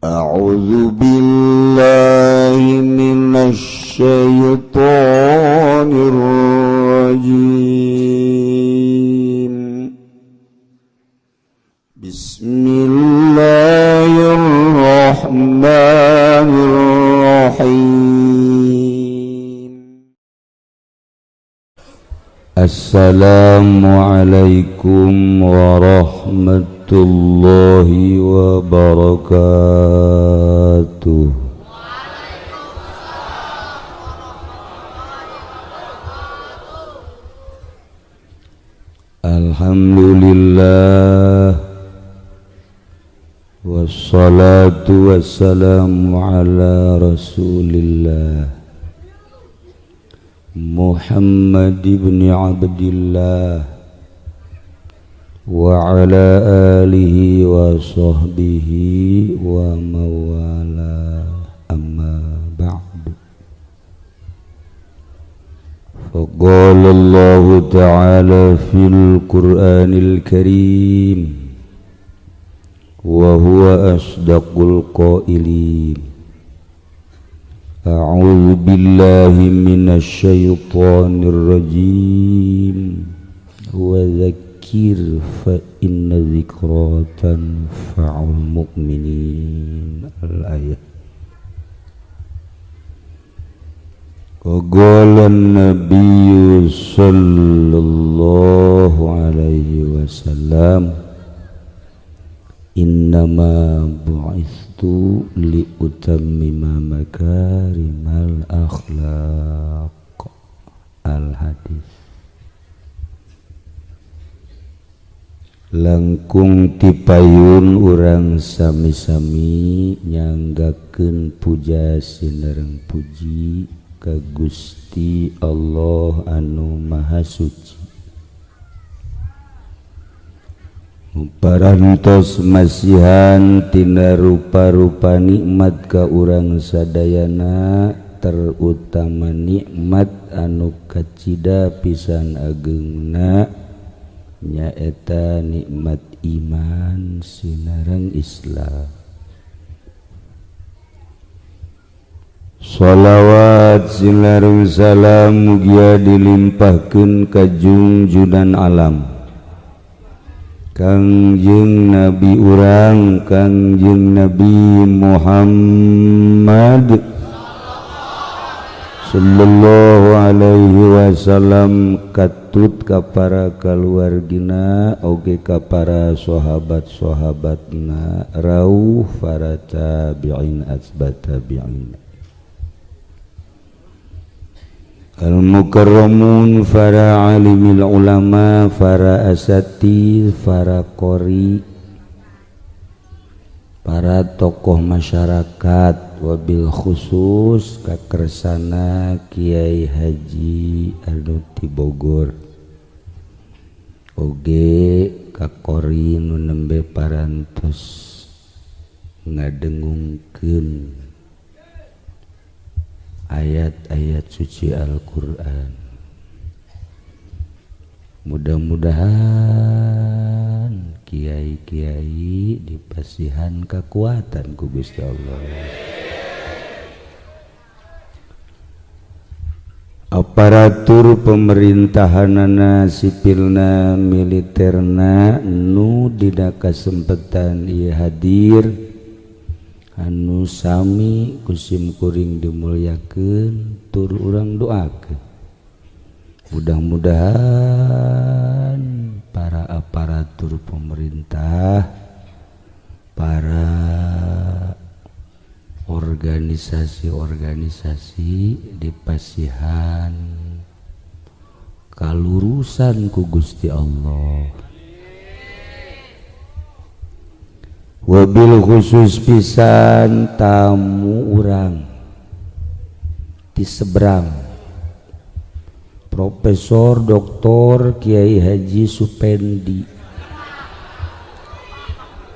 A'udzu billahi minasy syaithanir rajim. Bismillahirrahmanirrahim. Assalamualaikum warahmatullahi wabarakatuh. Alhamdulillah wassalatu wassalamu ala rasulillah Muhammad ibn Abdillah wa ala alihi wa sahbihi wa mawala, amma ba'du. Faqala Allah ta'ala fil Qur'anil Karim wa huwa asdaqul qailin. A'udzu billahi minasy syaithanir rajim. Wa dzakir fa inna dzikra tanfa'ul mu'minin. Al-ayat. Qala an-nabiy sallallahu alaihi wasallam, innama bu'itsu li utammima makarimal akhlaq. Al-hadis. Langkung tipayun urang sami-sami nyanggakeun puja sinereng puji ka Gusti Allah anu Maha Suci. Parantos masihan tina rupa-rupa nikmat ka urang sadayana, terutama nikmat anu kacida pisan ageungna nyaeta nikmat iman sinareng Islam. Shalawat sinareng salam mugia dilimpahkeun ka junjunan alam Kangjeng Nabi urang, Kangjeng Nabi Muhammad sallallahu alaihi wasallam, katut ka para kaluargina oge ka para sahabat-sahabatna, rauh para tabi'in asbat tabi'in, al-mukarramun para alimil ulama, para asatidz, para qori, para tokoh masyarakat, wabil khusus kakersana Kiai Haji anu ti Bogor, oge ka qori nu nembe parantos ngadengungkeun ayat-ayat suci Al-Quran. Mudah-mudahan kiai-kiai dipasihan kekuatan ku Gusti Allah. Aparatur pemerintahanana, sipilna, militerna nu dina kasempetan ieu hadir, anu sami kusim kuring dimulyakeun, tur urang doakeun mudah-mudahan para aparatur pemerintah, para organisasi-organisasi dipasihan kalurusan ku Gusti Allah. Wabil khusus pisan tamu urang di seberang, Profesor Dr. Kiai Haji Supendi,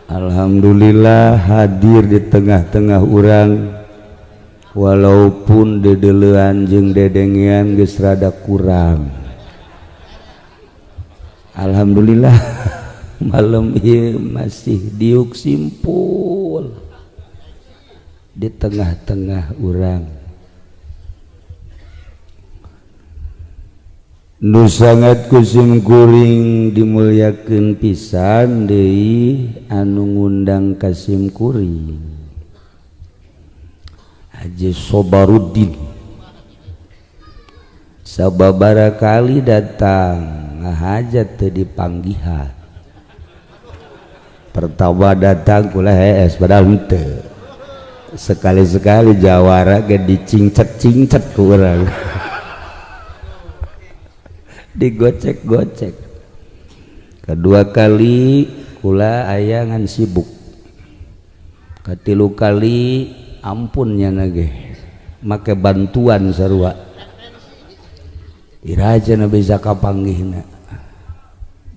alhamdulillah hadir di tengah-tengah urang, walaupun dedeleuan jeung dedengean geus rada kurang. Alhamdulillah malam ieu masih diuk simpul di tengah-tengah urang nu sangat kusim kuring dimuliakeun pisan deui anu ngundang kasim kuring Haji Sobaruddin sababara kali datang ngahajat teu dipanggihan pertama datang kula hees padahal henteu sekali-sekali jawara ge dicingcet-cingcet ku urang digocek-gocek kedua kali kula aya ngan sibuk katilu kali ampunnya nage make bantuan sarua iraja na bisa kapanggihna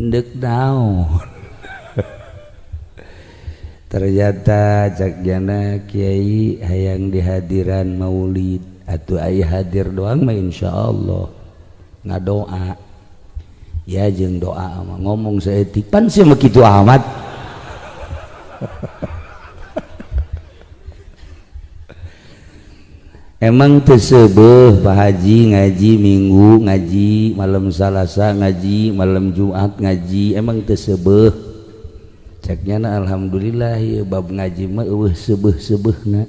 ndek naon ternyata cak jana kiai hayang dihadiran maulid atuh aya hadir doang mah insyaallah ngadoa ya jeung doa mah ngomong saeutik pan sih mah kitu amat emang teu seubeuh Pak Haji ngaji Minggu ngaji malam Salasa ngaji malam Jumat ngaji emang teu seubeuh ceknya alhamdulillah ya bab ngaji mah eueuh seubeuh-seubeuna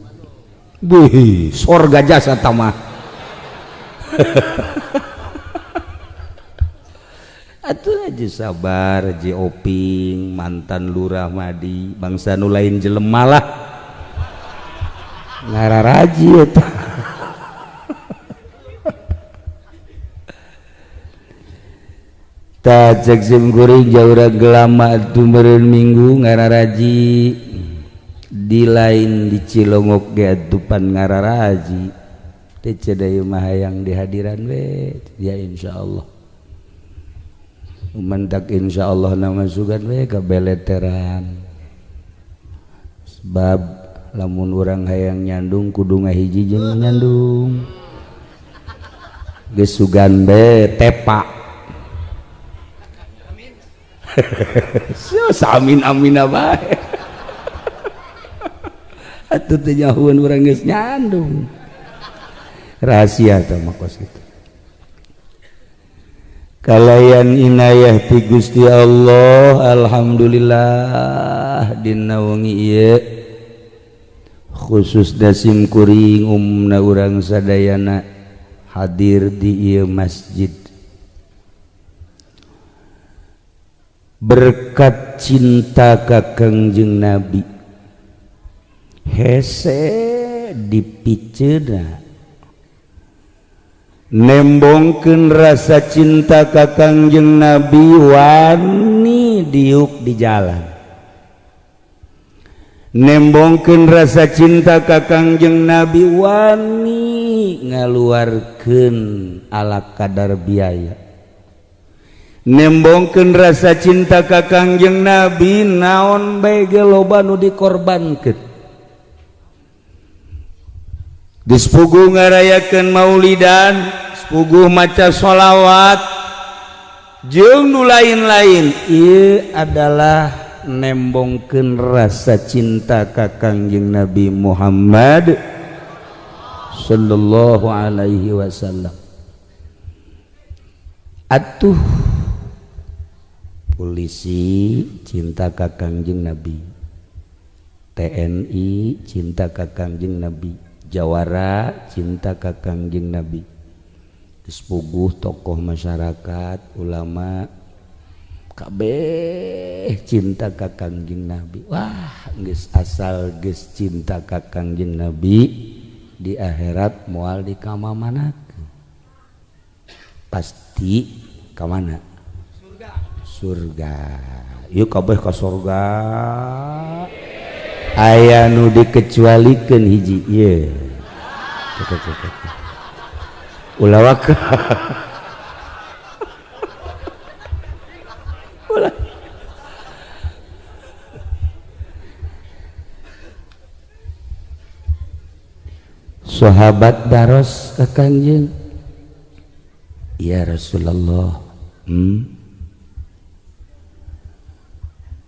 beuh sorga jasa tamah atuh aja sabar Haji Oping mantan lurah Madi bangsa nu lain jelema lah ngararaji eta ta cek sim kuring jaura gelama atuh meureun Minggu ngararaji di lain di Cilongok ge atuh pan ngararaji teh ceudeuy mah hayang dihadiran we ya insyaallah mentak insyaallah nama sugan we kabeleteran sebab lamun urang hayang nyandung kudu ngahiji jeung nyandung geus sugan be tepa amin amin bae atuh teh nyahueun urang geus nyandung rahasia teh mah kos kitu kalayan inayah ti Gusti Allah alhamdulillah dina wengi ieu khusus dasim kuring umumna urang sadayana hadir di ieu masjid berkat cinta ka Kangjeng Nabi hese dipiceuna nembongkeun rasa cinta ka Kangjeng Nabi wani diuk di jalan nembongkeun rasa cinta ka Kangjeng Nabi wani ngaluarkeun ala kadar biaya nembongkeun rasa cinta ka Kangjeng Nabi naon bae ge loba nu dikorbankeun geus puguh ngarayakeun maulidan puguh maca sholawat jeung nu lain-lain ieu adalah nembongkeun rasa cinta ka Kangjeng Nabi Muhammad sallallahu alaihi wasallam atuh polisi cinta ka Kangjeng Nabi TNI cinta ka Kangjeng Nabi Jawara cinta ka Kangjeng Nabi sepuguh tokoh masyarakat ulama kabeh cinta ka Kangjeng Nabi wah geus asal geus cinta ka Kangjeng Nabi di akhirat moal dikamamanakeun pasti ka mana surga yuk kabeh ka surga aya nu dikecualikeun hiji ieu ulawak sahabat daros ka Kangjeng ya Rasulullah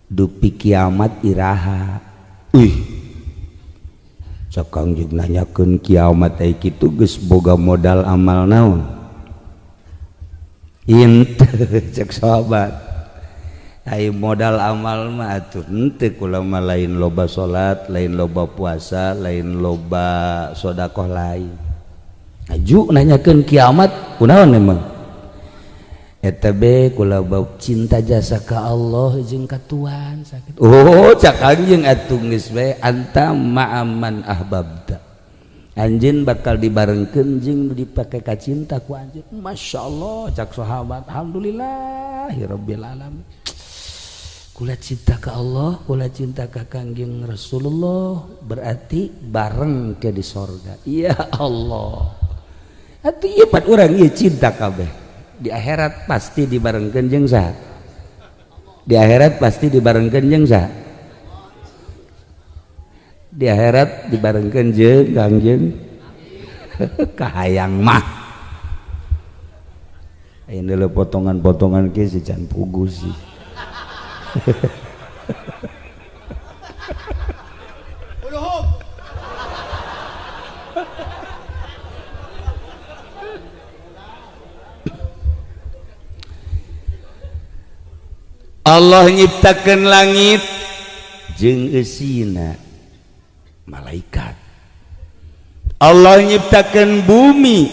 dupi kiamat iraha cek Kangjeng nanyakeun kiamat teh kitu geus boga modal amal naon henteu cek sahabat ai modal amal mah atuh henteu kula mah lain loba salat lain loba puasa lain loba sedekah lain aju nanyakeun kiamat kunaon emang eta be kula bab cinta jasa ka Allah jeung ka Tuhan sakit oh cak anjeun atuh geus bae anta ma'aman ahbabta anjeun bakal dibarengkeun jeung nu dipake ka cinta ku anjeun masyaallah cak sahabat alhamdulillahirabbil alamin kula cinta ka Allah kula cinta ka Kangjeng Rasulullah berarti bareng ke di sorga ya Allah atuh ieu pat urang ieu cinta kabeh di akhirat pasti dibarengkeun jeung saha di akhirat pasti dibarengkeun jeung saha di akhirat dibarengkeun jeung Kangjeng kahayang mah ayeuna leuh potongan-potongan ke si can pugu sih Allah nyiptakeun langit jeung eusina malaikat Allah nyiptakeun bumi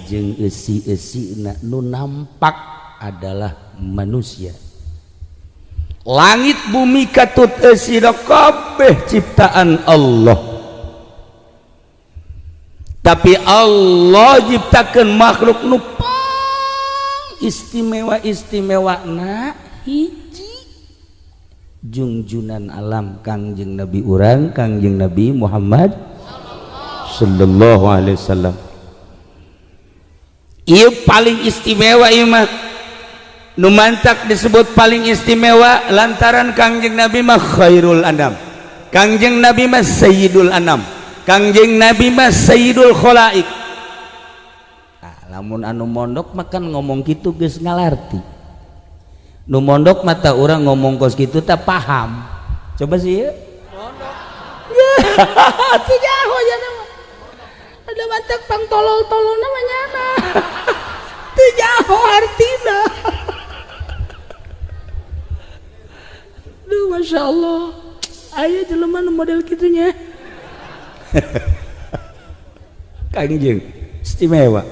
jeung eusi-eusina nu nampak adalah manusia langit bumi katut eusina kabeh ciptaan Allah tapi Allah nyiptakeun makhluk nu istimewa-istimewana hiji junjunan alam Kangjeng Nabi urang Kangjeng Nabi Muhammad sallallahu alaihi wasallam ieu paling istimewa ieu mah nu mantak disebut paling istimewa lantaran Kangjeng Nabi mah khairul anam Kangjeng Nabi mah sayyidul anam Kangjeng Nabi mah sayyidul khalaik lamun anu mondok makan ngomong kitu geus ngalarti nu mondok mata orang ngomong kos gitu tak paham coba sih ya mondok ya tuh jauh ya nama ada mantak pang tolol-tolol namanya mah tuh jauh artina duh masya Allah ayo jelema nu model gitunya Kangjeng istimewa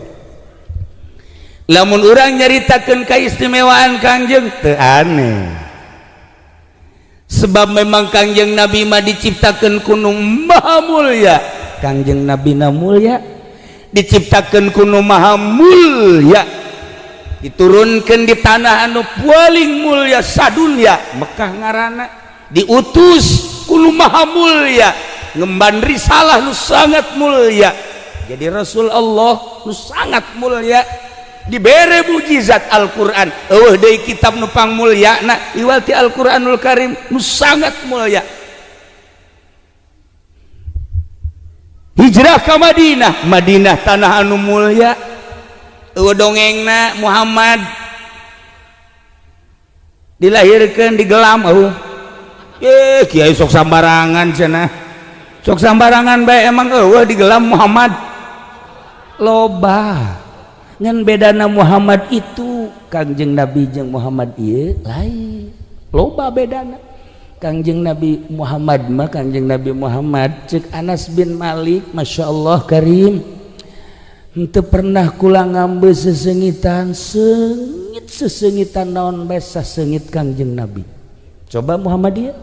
lamun urang nyaritakeun kaistimewaan Kangjeng teu aneh sebab memang Kangjeng Nabi mah diciptakeun ku nu maha mulya Kangjeng Nabi na mulya diciptakeun ku nu maha mulya diturunkeun di tanah anu paling mulya sadunya Mekah ngaranna diutus ku nu maha mulya ngemban risalah nu sangat mulya jadi Rasul Allah nu sangat mulya dibere mujizat Al-Quran deui kitab nu pangmulyana iwal ti Al-Quranul Karim nu sangat mulya hijrah ka Madinah Madinah tanah anu mulya dongengna Muhammad dilahirkeun di gelam kiai sok sambarangan cenah sok sambarangan bae emang di gelam Muhammad loba ngan bedana Muhammad itu Kangjeng Nabi jeung Muhammad ieu lain loba bedana Kangjeng Nabi Muhammad mah Kangjeng Nabi Muhammad cek Anas bin Malik Masya Allah Karim henteu pernah kula ngambe sesengitan sesengitan naon bae sasengit Kangjeng Nabi coba Muhammad ieu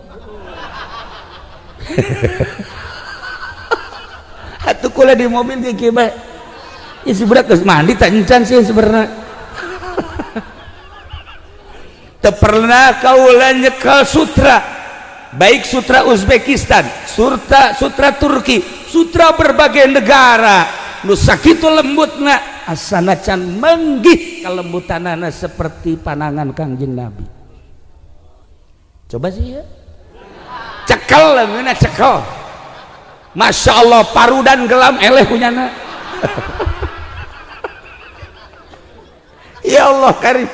atuh kula di mobil ge kieu bae ya si budak geus mandi tak encan sih sebenarnya teu pernah kaula nyekel sutra baik sutra Uzbekistan sutra Turki sutra berbagai negara nu sakitu lembutna asana can menggih kalembutanana seperti panangan Kangjeng Nabi coba sih ya cekel leungeunna cekel Masya Allah paru dan gelam eleh punyana ya Allah Karim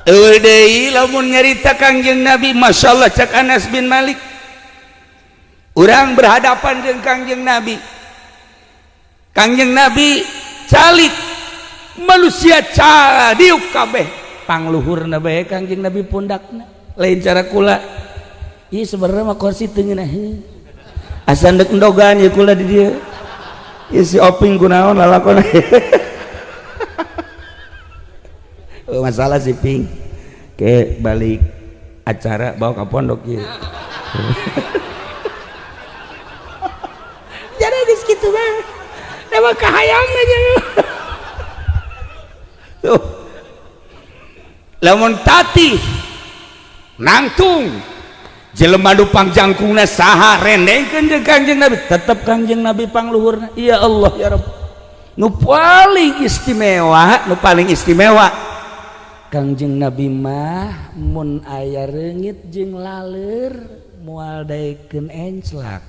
deui lamun nyarita Kangjeng Nabi Masya Allah cak Anas bin Malik urang berhadapan dengan Kangjeng Nabi. Kangjeng Nabi calik manusia cadiuk kabeh pangluhurna bae Kangjeng Nabi pundakna lain cara kula ieu sebenarnya mah kursi teu ngeunaheun asa endek endogan ye kula di dieu ieu si oping kunaon lalakonna oh, masalah si ping ke balik acara bawa ke pondok ieu jadi geus kitu mah emang kahayangna jeung tuh lamun tati nangtung jelema nu pangjangkungna saha rendengkeun jeung Kangjeng Nabi tetep Kangjeng Nabi pangluhurna ya Allah ya Rabb nu paling istimewa Kangjeng Nabi mah mun aya reungit jeung laleur moal daekeun enclak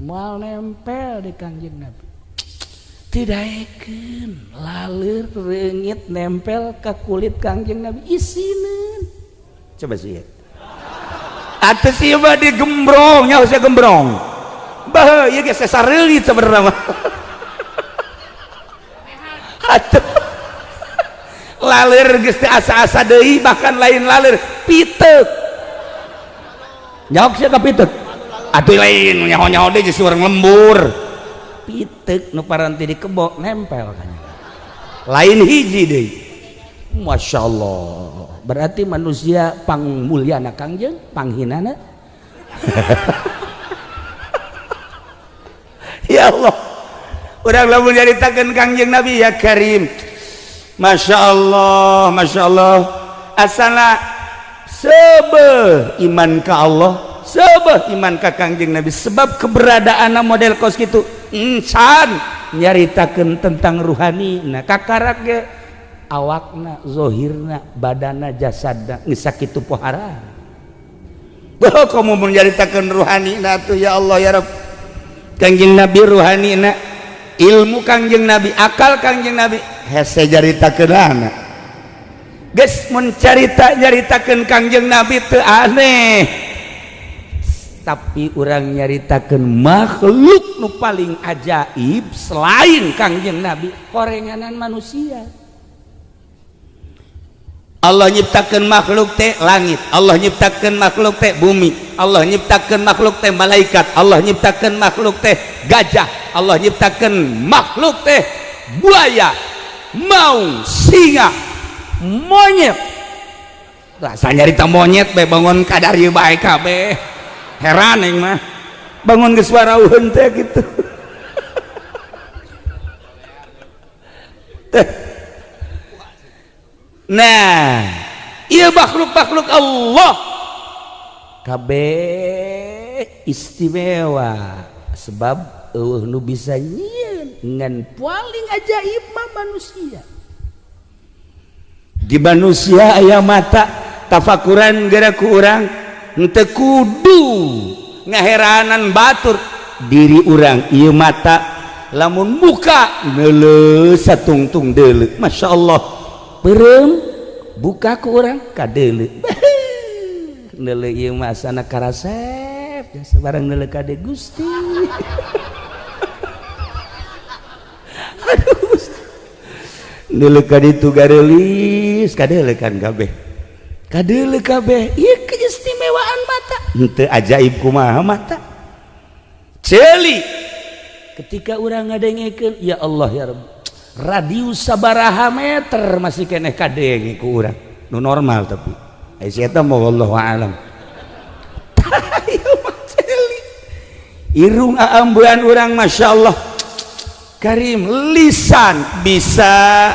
moal nempel di Kangjeng Nabi didaekeun laleur reungit nempel ka kulit Kangjeng Nabi isinen coba sih atas ieu mah digembrong nya usah gembrong bah ieu ge sasareulid sabenerna mah atuh laleur geus teu asa-asa deui bahkan lain laleur piteuk nyaok sia ka piteuk atuh lain nyaho-nyaho deui geus urang lembur pitek nu paranti di kebo nempel kan lain hiji deui Masya Allah berarti manusia pangmulyana Kangjeng panghinana ya Allah urang lamun nyaritakeun Kangjeng Nabi ya Karim Masya Allah asana sebeuh iman ka Allah sebeuh iman ka Kangjeng Nabi sebab keberadaan model kos kitu insan nyaritakeun tentang ruhani nah kakarak ge awakna zohirna badana jasadna geus sakitu pohara bahwa kamu menyaritakeun ruhani na tuh ya Allah ya Rabb Kangjeng Nabi ruhani na ilmu Kangjeng Nabi akal Kangjeng Nabi hese jaritakeunana geus mun carita nyaritakeun Kangjeng Nabi teu aneh tapi orang nyaritakeun makhluk nu paling ajaib selain Kangjeng Nabi korenganan manusia Allah nyiptakeun makhluk teh langit Allah nyiptakeun makhluk teh bumi Allah nyiptakeun makhluk teh malaikat Allah nyiptakeun makhluk teh gajah Allah nyiptakeun makhluk teh buaya maung singa monyet rasa nyarita monyet be bangun kadari bae kabeh heran yang mah bangun ke suara uhun teh gitu nah iya makhluk-makhluk Allah kabeh istimewa sebab nu bisa nyieun ngan paling ajaib mah manusia di manusia aya mata tafakuran geura ku urang henteu kudu ngaheranan batur diri urang ieu mata lamun buka neuleuh satungtung deuleu Masya Allah peureum buka ku urang kadeuleu neuleuh ieu mah asana karasep sabarang neuleuh kade Gusti aduh Gusti neuleuh kade tu gareulis kadeuleu kan kabeh kadeuleu kabeh ieu keistimewaan mata henteu ajaib kumaha mata ceuli ketika urang ngadengekeun ya Allah ya Rabb radius sabaraha meter masih keneh kadenge ku urang nu normal tapi aya eta mah wallahu alam ceuli irung aambean urang masyaallah Karim lisan bisa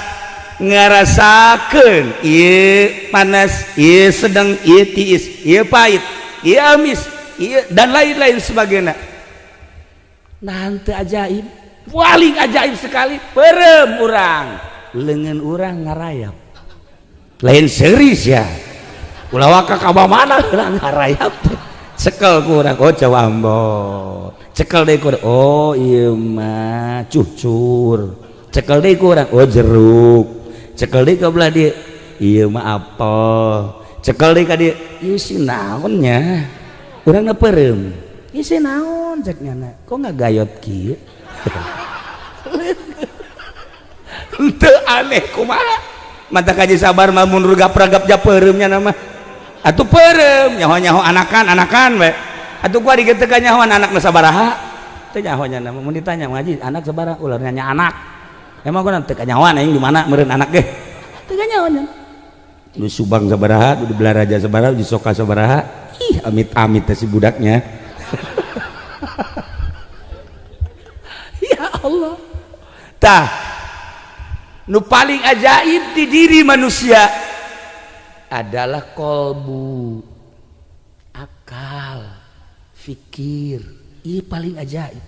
ngarasakeun ieu panas ieu sedang ieu tiis ieu pahit ieu amis ieu dan lain-lain sebagainya nah henteu ajaib paling ajaib sekali peureum urang leungeun urang ngarayap lain seuris ya ulah waka ka mana urang ngarayap cekel ku urang oh cawambon cekel deui ku oh ieu mah cucur cekel deui ku urang oh jeruk cekel deui ka belah dieu ieu mah apel cekel deui ka dieu ieu si naon nya urangna peureum isi naon cek nyana kok nggak gayot kieu henteu aneh kumaha mata kaji sabar mah mun rugap-ragap japeureummnya nama atuh peureum nyaho-nyaho anakan we atuh gua digetekan nyahoan anak nu sabaraha teu nyahonya nama mun ditanya ngaji anak sabaraha ulah nanya anak emang gua teu kanyahoan aing di mana meureun anak ge teu kanyahoan nu subang sabaraha nu di Belaraja sabaraha di Soka sabaraha ih amit-amit teh si budaknya ya Allah tah nu paling ajaib di diri manusia adalah kolbu akal fikir ini paling ajaib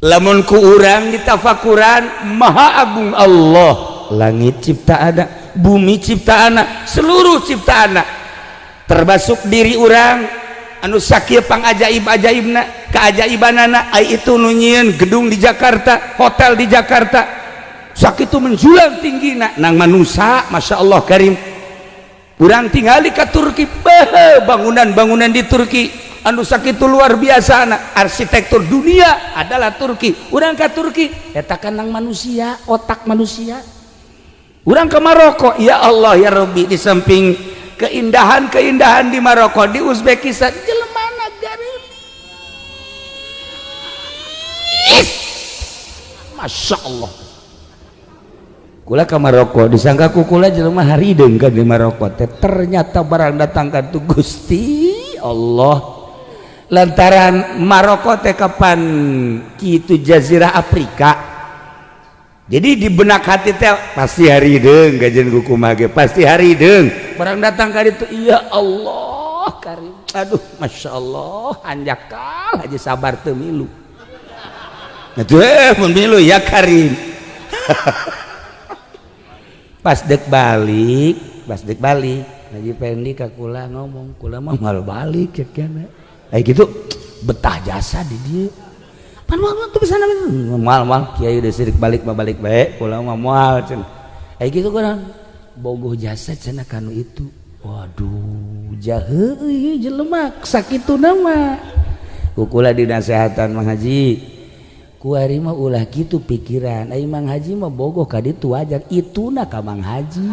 lamun ku urang ditafakuran maha agung Allah langit ciptaana bumi ciptaana seluruh ciptaana termasuk diri urang anu sakieu pangajaib-ajaibna keajaibanana ai itu nu nyieun gedung di Jakarta hotel di Jakarta sakitu menjulang tinggina nang manusia Masya Allah karim urang tingali ke Turki bangunan-bangunan di Turki anu sakitu luar biasa na arsitektur dunia adalah Turki urang ke Turki eta kan nang manusia otak manusia urang ke Maroko ya Allah ya Rabbi di samping keindahan-keindahan di Maroko di Uzbekistan jelemana garim Masya Allah kula ke Maroko disangka kukula jelema harideung kan di Maroko teh ternyata barang datangkan tu Gusti Allah lantaran Maroko teh kapan kitu jazirah Afrika jadi di benak hati teh pasti harideung gajeun kukumaha ge pasti harideung barang datang ka ditu ya Allah karim aduh Masya Allah hanjakal aja sabar teu milu atuh mun milu ya karim pas dek balik Haji Pendi ka kula ngomong kula mah mal balik cek kana gitu betah jasa di dieu pan moal tuh bisa mal kiai udah sirik balik bae kula mah moal cenah gitu kan bogoh jasa cenah kanu itu waduh jaheu ieu jelema sakituna mah kukula dinasehatan Mang Haji kuari mah ulah kitu pikiran ai Mang Haji mah bogoh ka ditu aja ituna ka Mang Haji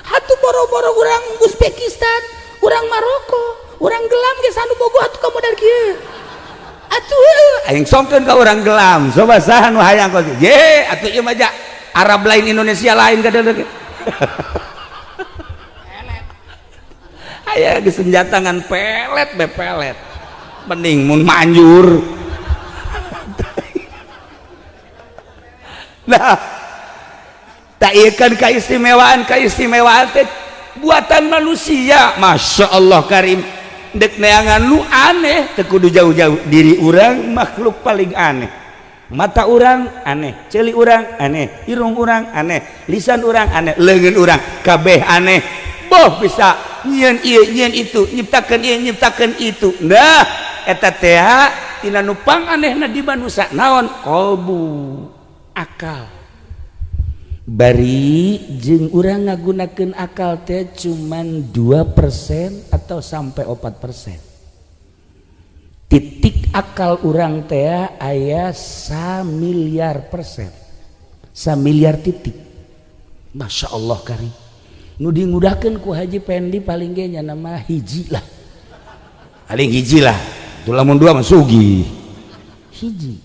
hatu boro-boro urang Uzbekistan urang Maroko urang gelam ge sanu bogoh atuh ka modal kieu atuh aing songkeun ka urang gelam coba saha nu hayang kos ye atuh ieu mah Arab lain Indonesia lain kadang aya geus senjatangan pelet be pelet mending mun manjur nah tak ieu kan kaistimewaan teh buatan manusia Masya Allah karim dek neangan lu aneh teu kudu jauh-jauh diri urang makhluk paling aneh mata urang aneh ceuli urang aneh irung urang aneh lisan urang aneh leungeun urang kabeh aneh boh bisa nyieun ieu nyieun itu nyiptakeun ieu nyiptakeun itu nah eta teh tina nu panganehna di manusia naon qalbu akal bari jeung urang ngagunakeun akal teh cuman 2% atau sampai 4%. Titik akal urang teh aya 1 miliar persen. 1 miliar titik. Masya Allah karim. Nu dingudahkeun ku Haji Pendi paling ge nya nama hiji lah. Paling hiji lah. Tuh lamun 2 mah sugih. Hiji.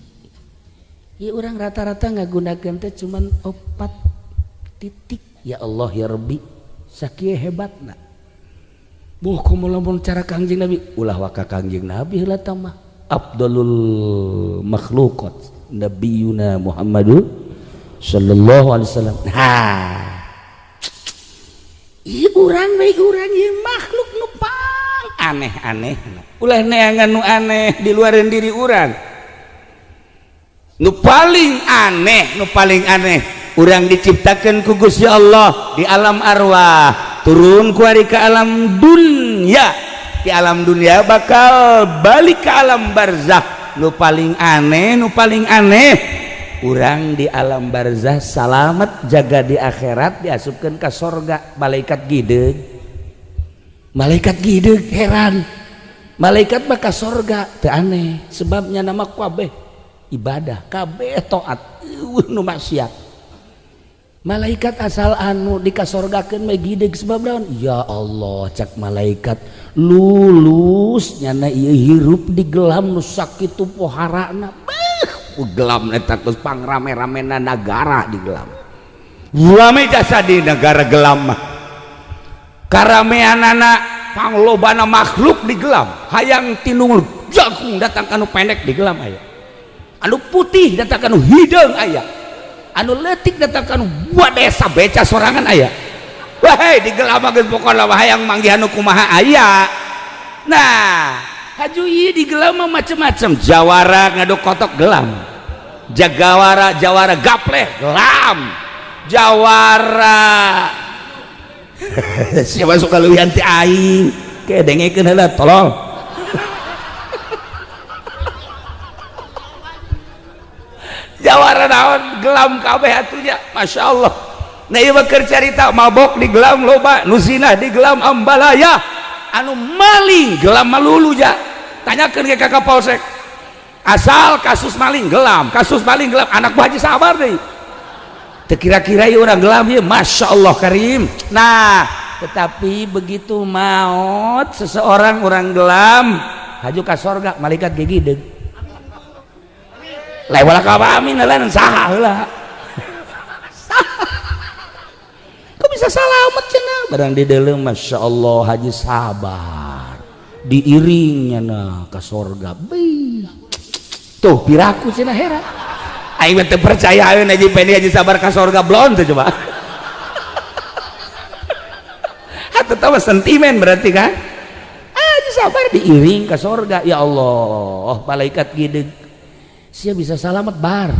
Ya orang rata-rata ngagunakeun teh cuman 4 titik ya Allah ya Rabbi sakieu hebatna boh komo lamun cara Kangjeng Nabi ulah waka Kangjeng Nabi heula tah mah afdalul makhluqat nabiyuna Muhammadun sallallahu alaihi wasallam ieu urang ieu makhluk nu pang aneh-aneh ulah neangan nu aneh di luareun diri urang nu paling aneh urang diciptakeun ku Gusti Allah di alam arwah turun kuari ke alam dunia di alam dunia bakal balik ke alam barzakh nu paling aneh urang di alam barzakh salamet jaga di akhirat diasupkeun ka sorga malaikat gideung malaikat gideg heran malaikat mah ka sorga teu aneh sebabnya nama kabeh ibadah kabeh taat nu maksiat malaikat asal anu di kasorgakeun mah gideg sebab naon ya Allah cak malaikat lulus nyana ieu hirup di gelam nu sakitu poharana gelam eta geus pangrame-ramena nagara di gelam rame jasa di negara gelam mah karameanana panglobana makhluk di gelam hayang tinungul jagung datang kanu pendek di gelam aya anu putih datang kanu hideung aya anu leutik datang kanu buat desa beca sorangan aya wahai di gelam geus pokona hayang manggih anu kumaha aya nah haju ieu di gelam mah macem-macem jawara ngadu kotok gelam jawara gapleh gelam jawara siapa suka leuwihan ti aing ke dengekeun heula tolong jawara naon gelam kabeh atunya Masya Allah nah ieu mah keur carita mabok di gelam loba nu zinah di gelam ambalaya anu maling gelam malulu ja tanyakeun ke kakak polsek asal kasus maling gelam anak Bu Haji sabar deh kira-kira orang gelam ya Masya Allah Karim nah tetapi begitu maut seseorang orang gelam haju ka sorga malaikat gigideg lewala ka amin lan saha heula kok bisa salamet cenah barang di dalam Masya Allah haji sabar diiringnya nah ka sorga tuh piraku cenah heran aing mah teu percaya ayeuna Haji Pendi Haji sabar ka sorga blon tuh coba atuh tah sentimen berarti kan Haji sabar diiring ka sorga ya Allah malaikat gideg sia bisa salamet bar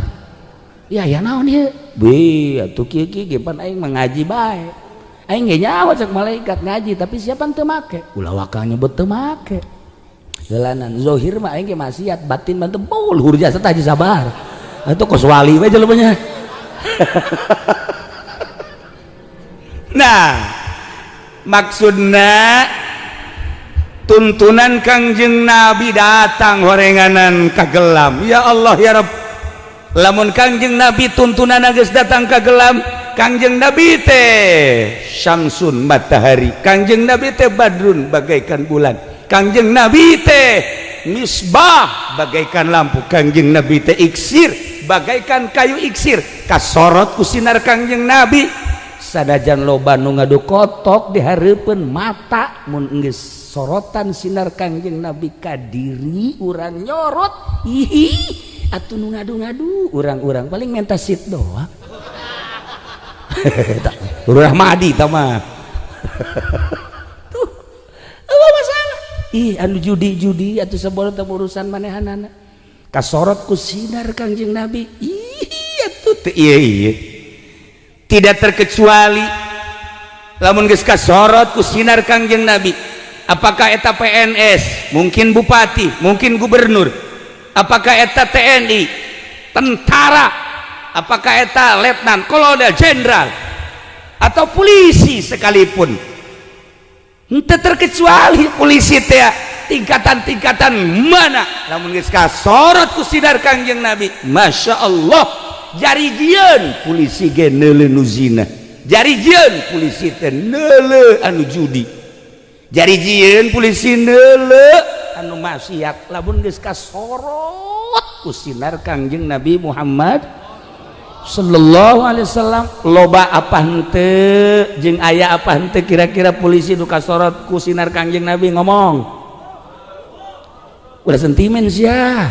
ya naon ieu be atuh kieu ge pan aing mengaji bae aing ge nyaho cek malaikat ngaji tapi siapa teu make ulah wakal nyebut teu make jalanan zahir mah aing ge maksiat batin mah teu luhur jasa Haji sabar itu kos wali aja lupanya nah maksudna tuntunan Kangjeng Nabi datang horenganan kagelam ya Allah ya Rabb lamun Kangjeng Nabi tuntunan geus datang kagelam Kangjeng Nabi teh syamsun matahari Kangjeng Nabi teh badrun bagaikan bulan Kangjeng Nabi teh misbah bagaikan lampu Kangjeng Nabi teh iksir bagaikan kayu iksir kasorot ku sinar Kangjeng Nabi sadajan loba nu ngadu kotok di hareupeun mata mun geus sorotan sinar Kangjeng Nabi ka diri urang nyorot hihi atuh nu ngadu-ngadu urang-urang paling menta sit doang urang madi tah mah tuh apa masalah ih anu judi-judi atuh sabolot urusan manehanana kasorot ku sinar Kangjeng Nabi iya tuh iya tidak terkecuali lamun geus kasorot ku sinar Kangjeng Nabi apakah eta PNS mungkin bupati mungkin gubernur apakah eta TNI tentara apakah eta letnan kolonel jenderal atau polisi sekalipun henteu terkecuali polisi teh tingkatan-tingkatan mana lamun geus kasorot ku sinar Kangjeng Nabi Masya Allah jarijieun polisi ge neuleuh nu zina jarijieun polisi teh neuleuh anu judi jarijieun polisi neuleuh anu maksiat lamun geus kasorot ku sinar Kangjeng Nabi Muhammad sallallahu alaihi wasallam loba apa henteu jeung aya apa henteu kira-kira polisi nu kasorot ku sinar Kangjeng Nabi ngomong udah sentimen sia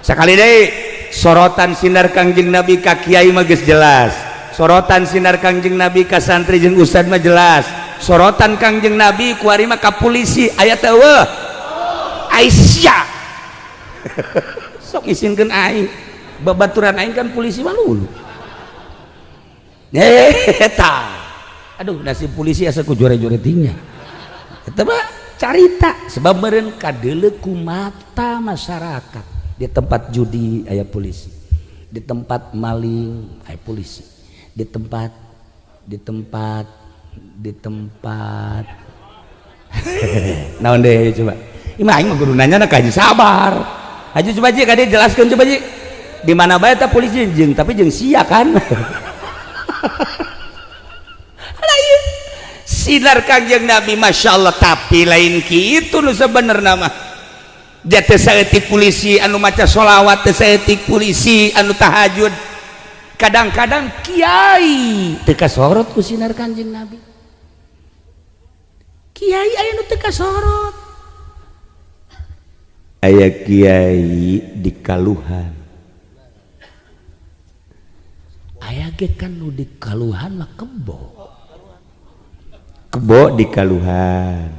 sekali deh sorotan sinar Kangjeng Nabi ka kiai mah geus jelas sorotan sinar Kangjeng Nabi ka santri jeung ustad mah jelas sorotan Kangjeng Nabi ku ari mah ka polisi aya teu Aisyah sok isinkeun aing babaturan aing kan polisi mah lulu eta aduh nasib polisi asa ku jore-joretingnya eta mah carita sebab meureun kadeuleu ku mata masyarakat di tempat judi aya polisi di tempat maling aya polisi di tempat naon deh coba imah aing mah kudu nanya na ka Haji sabar Haji coba Ji ka dia jelaskeun coba Ji di mana bae eta polisi jeung tapi jeung sia kan lah ieu sinar Kangjeng Nabi Masya Allah tapi lain kitu nu sabenerna mah jate saeutik polisi anu maca sholawat teh saeutik polisi anu tahajud kadang-kadang kiai teu kasorot ku sinar Kangjeng Nabi kiai aya nu teu kasorot aya kiai di Kaluhan aya ge kan nu di Kaluhan mah kebo di Kaluhan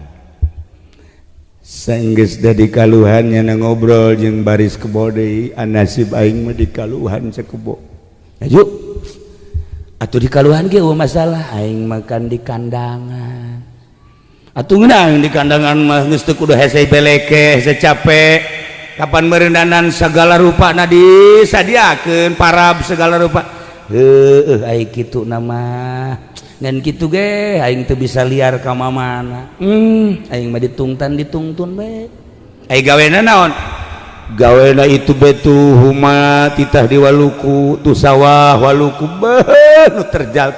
sanggeus da di Kaluhan nya ngobrol jeung baris kebo deui nasib aing mah di Kaluhan sakebo aju atuh di Kaluhan ge masalah aing makan di kandangan atuh ngeunang di kandangan mah geus teu kudu hese beleke hese capek kapan merendanan segala rupana disadiakeun parab segala rupa heueuh ai kitu nama ngan kitu ge aing teu bisa liar ka mamana aing mah ditungtun bae ai gawena naon gawena itu betu huma titah di waluku tu sawah waluku beuh nu terjal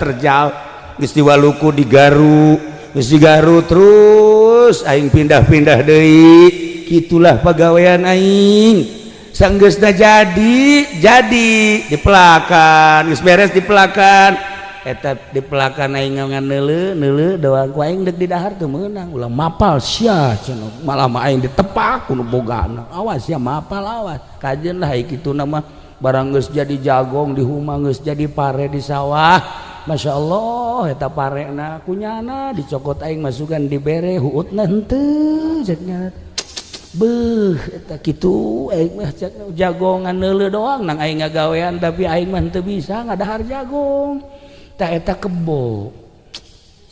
geus di waluku di Garu geus di Garu terus aing pindah-pindah deui kitulah pagawean aing sanggeusna jadi dipelakan geus beres dipelakan eta dipelakan aing ngeuleuh doang ku aing deuk di dahar teu meunang ulah mapal sia cenah malah mah aing ditepak ku nu bogana awas ya mapal awas kajeun lah kitu mah barang geus jadi jagong di huma geus jadi pare di sawah Masya Allah eta parena kunyana dicokot aing masukan dibere huutna henteu cenah beuh eta kitu aing mah jagongan neuleuh doang nang aing ngagawean tapi aing mah teu bisa ngadahar jagong ta eta kebo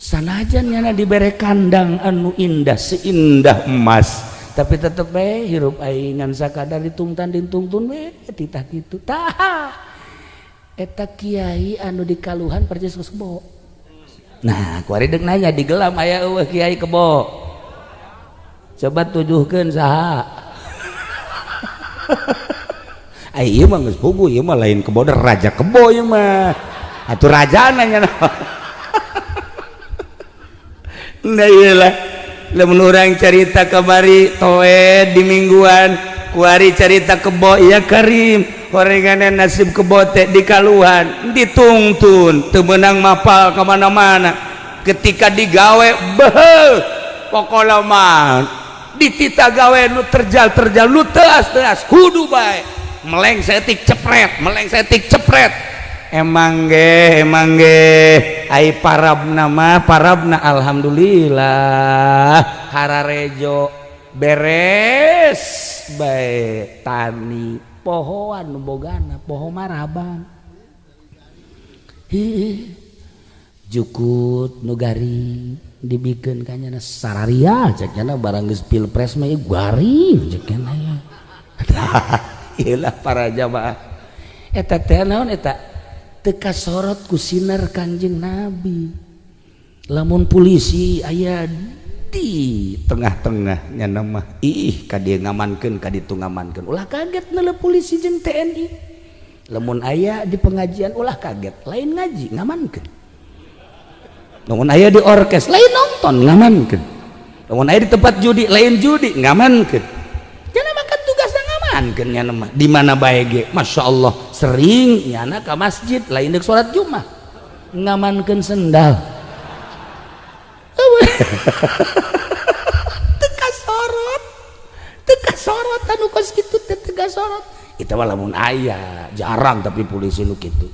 sanajan nyana dibere kandang anu indah seindah emas tapi tetep bae hirup aing ngan sakadar ditungtun we titah kitu tah eta kiai anu di Kaluhan percis ku kebo nah kuari deuk nanya di gelam aya eueuh kiai kebo coba tujuhkeun saha ai ieu mah geus puguh ieu mah lain kebo raja kebo ieu mah atuh rajana nya nah iyalah lamun urang carita kamari toe di mingguan kuari carita kebo ieu Karim horenganan nasib kebo teh di Kaluhan ditungtun teu meunang mapal ka mana-mana ketika digawe beuh pokona mah ditita gawe nu terjal nu teas kudu bae meleng saeutik cepret emang ge ai parabna alhamdulillah hararejo beres bae tani pohoan nu bogana poho marabang jukut nu garing dibikeun kanyana sararia cekna barang geus pilpres mah garing cekna ya iyalah para jamaah eta teh naon eta teu kasorot ku sinar Kanjeng Nabi lamun polisi aya di tengah-tengah nya mah ih ka dieu ngamankeun ka ditu ngamankeun ulah kaget neuleuh polisi jeung TNI lamun aya di pengajian ulah kaget lain ngaji ngamankeun lamun aya di orkes lain nonton ngamankeun lamun aya di tempat judi lain judi ngamankeun jangan makan tugasna ngamankeun nya mah di mana bae ge masyaallah sering nyana ka masjid lain deuk salat Jumat ngamankeun sendal teu kasorot anu kos kitu teu kasorot eta mah lamun aya jarang tapi polisi nu kitu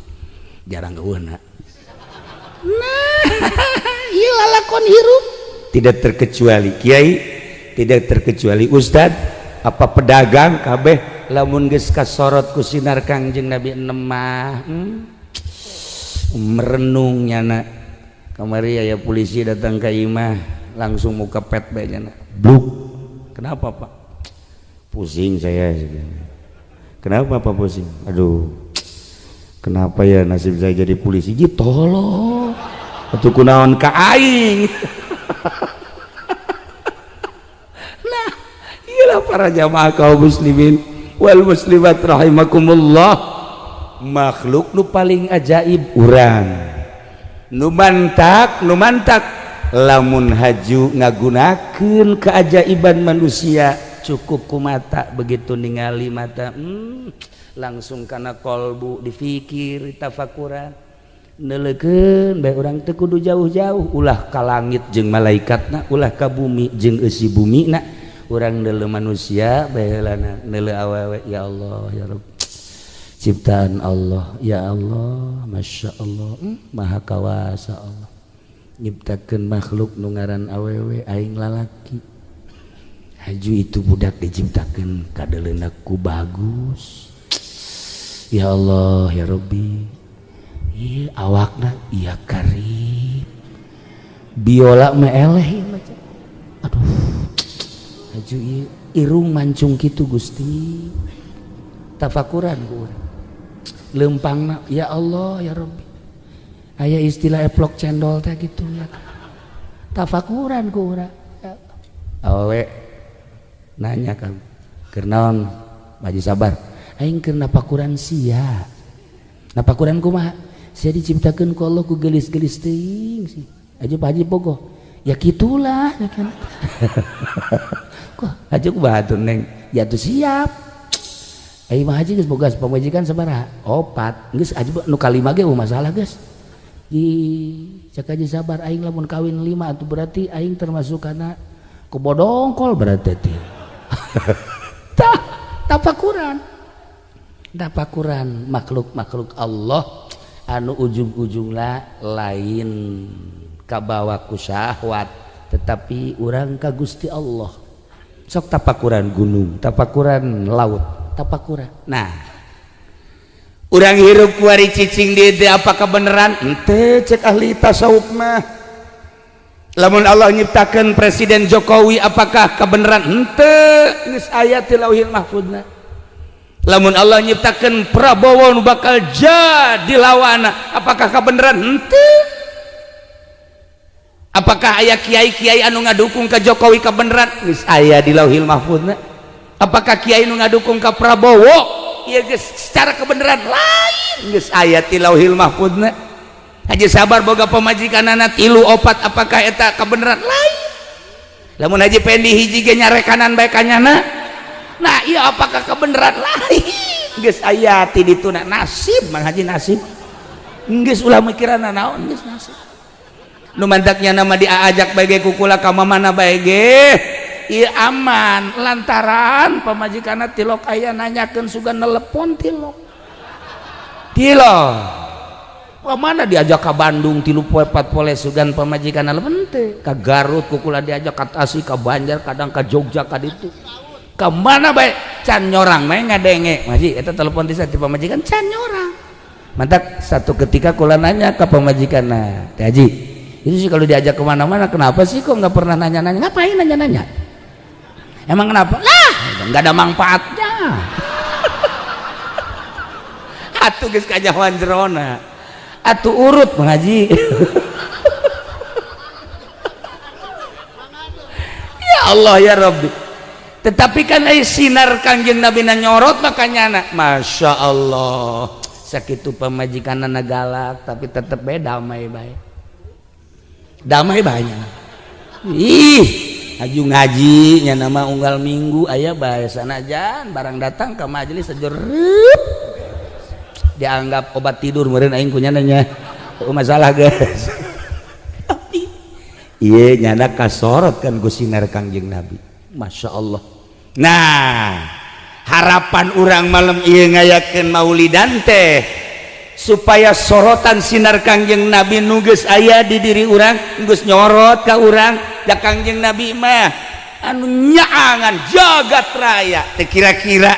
jarang geueuna nah ieu lalakon hirup tidak terkecuali kiai tidak terkecuali ustad apa pedagang kabeh lamun geus kasorot ku sinar Kangjeng Nabi enem mah merenung nyana kamari aya polisi datang ka imah langsung muka pet bae nyana bluk kenapa Pak pusing saya kenapa Pak pusing aduh kenapa ya nasib saya jadi polisi gitu tolong atuh kunaon ka aing Iyalah para jamaah kaum muslimin wal muslimat rahimakumullah, makhluk nu paling ajaib urang nu mantak lamun haju ngagunakeun keajaiban manusia cukup ku mata begitu ningali mata langsung kana kolbu difikir tafakuran neulekeun bae urang teu kudu jauh-jauh ulah ka langit jeung malaikatna ulah ka bumi jeung eusi bumina urang neuleuh manusia bae heulana neuleuh awewe ya Allah ya Rabb ciptaan Allah ya Allah masya Allah maha kawasa Allah nyiptakeun makhluk nu ngaran awewe aing lalaki haju itu budak diciptakeun kadeleuna ku bagus ya Allah ya Rabbi ieu awakna iya karib biola mah eleh aduh haju ieu irung mancung kitu Gusti tafakuran ku urang lempangna ya Allah ya Rabbi aya istilah eplok cendol teh gitu ya tafakuran ku urang awewe nanya kan keur naon Haji sabar aing keur napakuran sia napakuran kumaha sia diciptakeun ku Allah ku gelis-gelis teuing sih aja Pak Haji bogoh ya kitulah ya kan kok aja ku bahatur neng ya tuh siap aing mah Haji geus boga pamajikan sabaraha 4 geus aja nu kalima ge masalah geus di cak Haji sabar aing lamun kawin 5 atuh berarti aing termasuk kana kebodongkol berarti teh tapakuran makhluk Allah anu ujung-ujungna lain kabawa ku syahwat tetapi urang ka Gusti Allah sok tapakuran gunung tapakuran laut tapakuran nah urang hirup kuari cicing di apakah beneran ente cek ahli tasawuf mah lamun Allah nyiptakeun Presiden Jokowi apakah kebenaran ente geus aya ti Lauhil Mahfuzna lamun Allah nyiptakeun Prabowo nu bakal jadi lawana apakah kebenaran ente apakah aya kiai-kiai anu ngadukung ka Jokowi kebenaran geus aya di Lauhil Mahfuzna apakah kiai nu ngadukung ka Prabowo ieu geus secara kebenaran lain geus aya ti Lauhil Mahfuzna Haji sabar boga pamajikanana 3 4 apakah eta kebenaran lain lamun Haji pendi hiji ge nyarekanan bae kanyana nah iya apakah kebenaran lain geus aya ti dituna nasib Mang Haji nasib geus ulah mikirana naon geus nasib nu mantaknya nama diajak bae ge kukula ka mamana bae ge ieu aman lantaran pamajikanna tilok aya nanyakeun sugan nelepon tilok mana diajak ke Bandung 3-4 poe sugan pamajikan ente ke Garut kukula diajak ke Tasik ke Banjar kadang ke Jogja ka ditu ke mana bae can nyorang main ngadenge maji eta telepon di pamajikan can nyorang mantap satu ketika kula nanya ke pamajikan Teh Haji itu sih kalau diajak kemana-mana kenapa sih kok nggak pernah nanya-nanya ngapain nanya-nanya emang kenapa lah nggak ada manfaatnya atuh geus kajawan jerona atuh urut Mang Haji ya Allah ya Rabbi tetapi kan sinar Kangjeng Nabi na nyorot makanya Masya Allah sakitu pamajikan galak tapi tetep damai baik damai banyak ih aju ngaji nya nama unggal minggu aya bae sanajan barang datang ke majelis sejerup dianggap obat tidur meureun aing ku nyananya masalah guys iya nyana kasorot kan ku sinar Kangjeng Nabi Masya Allah nah harapan urang malam ieu ngayakeun maulidan teh supaya sorotan sinar Kangjeng Nabi nu geus aya di diri urang geus nyorot ka urang da Kangjeng Nabi mah anu nyaangan jagat raya teh kira-kira